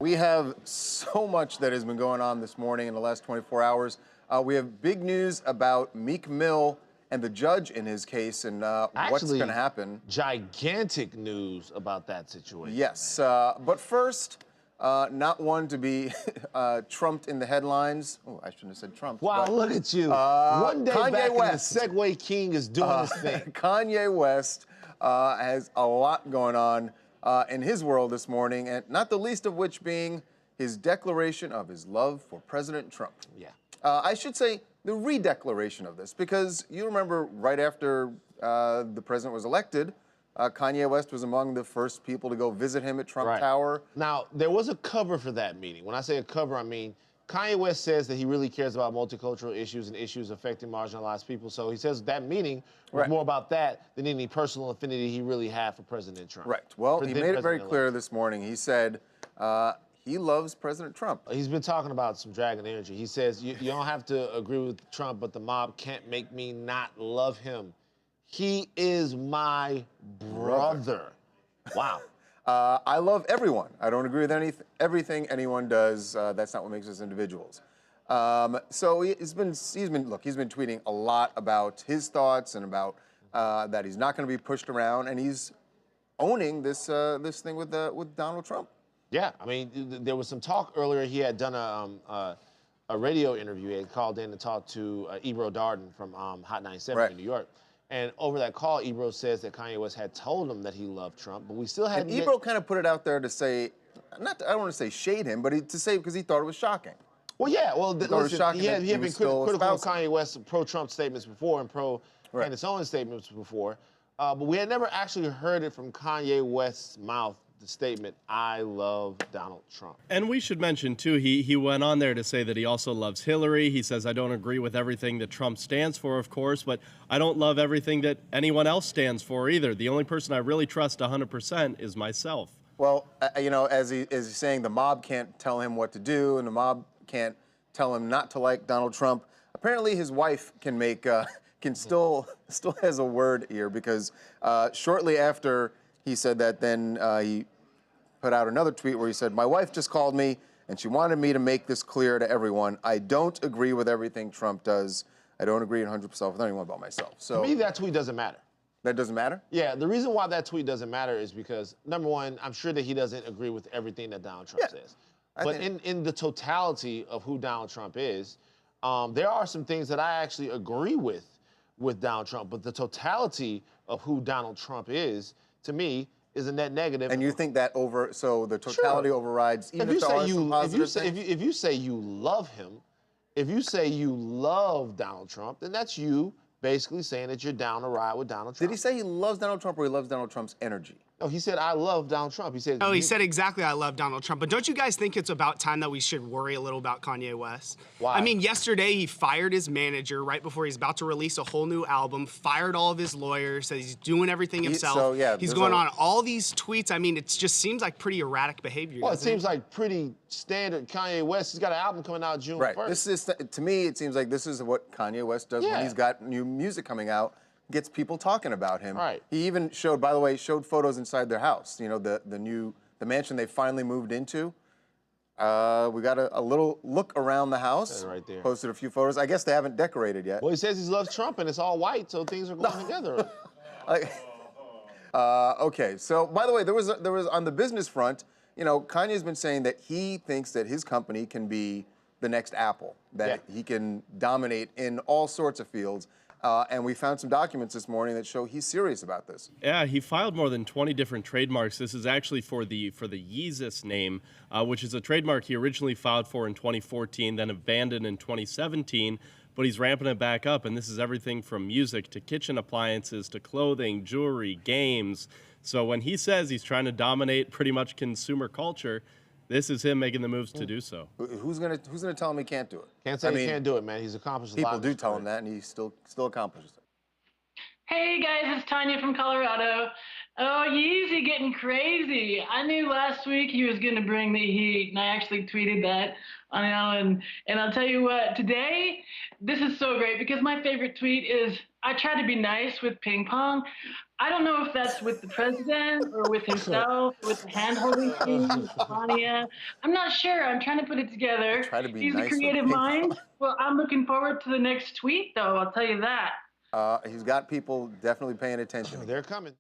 we have so much that has been going on this morning in the last 24 hours. We have big news about Meek Mill and the judge in his case and what's going to happen. Gigantic news about that situation. Yes, but first, not one to be trumped in the headlines. Oh, I shouldn't have said Trump. Wow, but, look at you. One day Kanye back West. and the Segway King is doing his thing. Kanye West has a lot going on in his world this morning, and not the least of which being his declaration of his love for President Trump. Yeah. I should say the re-declaration of this, because you remember right after the president was elected, Kanye West was among the first people to go visit him at Trump Tower. Now, there was a cover for that meeting. When I say a cover, I mean Kanye West says that he really cares about multicultural issues and issues affecting marginalized people. So he says that meeting was more about that than any personal affinity he really had for President Trump. Right. Well, he made it very clear this morning. He said he loves President Trump. He's been talking about some dragon energy. He says, you don't have to agree with Trump, but the mob can't make me not love him. He is my brother. Wow. I love everyone. I don't agree with everything anyone does. That's not what makes us individuals. So he's been tweeting a lot about his thoughts and about that he's not going to be pushed around, and he's owning this this thing with Donald Trump. Yeah, I mean, there was some talk earlier. He had done a radio interview. He had called in to talk to Ebro Darden from Hot 97 in New York. And over that call, Ebro says that Kanye West had told him that he loved Trump, but we still hadn't. And Ebro kind of put it out there to say, I don't want to say shade him, but to say because he thought it was shocking. Well, yeah. Well, listen, he had been critical of Kanye West's pro-Trump statements before and pro-Candace Owens statements before, but we had never actually heard it from Kanye West's mouth. The statement, I love Donald Trump. And we should mention, too, he went on there to say that he also loves Hillary. He says, I don't agree with everything that Trump stands for, of course, but I don't love everything that anyone else stands for either. The only person I really trust 100% is myself. Well, you know, as he's saying, the mob can't tell him what to do, and the mob can't tell him not to like Donald Trump. Apparently his wife can make, still has a word here, because shortly after he said that, then he put out another tweet where he said, my wife just called me and she wanted me to make this clear to everyone. I don't agree with everything Trump does. I don't agree 100% with anyone but myself. So to me, that tweet doesn't matter. That doesn't matter? Yeah, the reason why that tweet doesn't matter is because, number one, I'm sure that he doesn't agree with everything that Donald Trump says. But in the totality of who Donald Trump is, there are some things that I actually agree with Donald Trump. But the totality of who Donald Trump is, to me, is a net negative. And you think that so the totality overrides even if there are some positive things? If you say you love him, if you say you love Donald Trump, then that's you basically saying that you're down to ride with Donald Trump. Did he say he loves Donald Trump or he loves Donald Trump's energy? No, he said, I love Donald Trump. He said, oh, he said exactly, I love Donald Trump. But don't you guys think it's about time that we should worry a little about Kanye West? Why? I mean, yesterday he fired his manager right before he's about to release a whole new album, fired all of his lawyers, said he's doing everything himself. He's going on all these tweets. I mean, it just seems like pretty erratic behavior. Well, it seems like pretty standard Kanye West. He's got an album coming out June 1st. Right. This is, to me, it seems like this is what Kanye West does when he's got new music coming out. Gets people talking about him. Right. He even showed, by the way, photos inside their house. You know, the mansion they finally moved into. We got a little look around the house. Right there. Posted a few photos. I guess they haven't decorated yet. Well, he says he loves Trump and it's all white, so things are going together. Okay. So, by the way, there was on the business front. You know, Kanye's been saying that he thinks that his company can be the next Apple. That he can dominate in all sorts of fields. And we found some documents this morning that show he's serious about this. Yeah, he filed more than 20 different trademarks. This is actually for the Yeezus name, which is a trademark he originally filed for in 2014, then abandoned in 2017. But he's ramping it back up, and this is everything from music to kitchen appliances to clothing, jewelry, games. So when he says he's trying to dominate pretty much consumer culture, this is him making the moves to do so. Who's gonna tell him he can't do it? Can't say he can't do it, man. He's accomplished a lot. People do tell him that, and he still accomplishes it. Hey guys, it's Tanya from Colorado. Oh, Yeezy getting crazy. I knew last week he was gonna bring the heat, and I actually tweeted that. You know, and I'll tell you what, today this is so great because my favorite tweet is I try to be nice with ping pong. I don't know if that's with the president or with himself, with the hand-holding thing, with Melania. I'm not sure. I'm trying to put it together. Try to be He's nice a creative with ping mind. pong. Well, I'm looking forward to the next tweet, though. I'll tell you that. He's got people definitely paying attention. They're coming.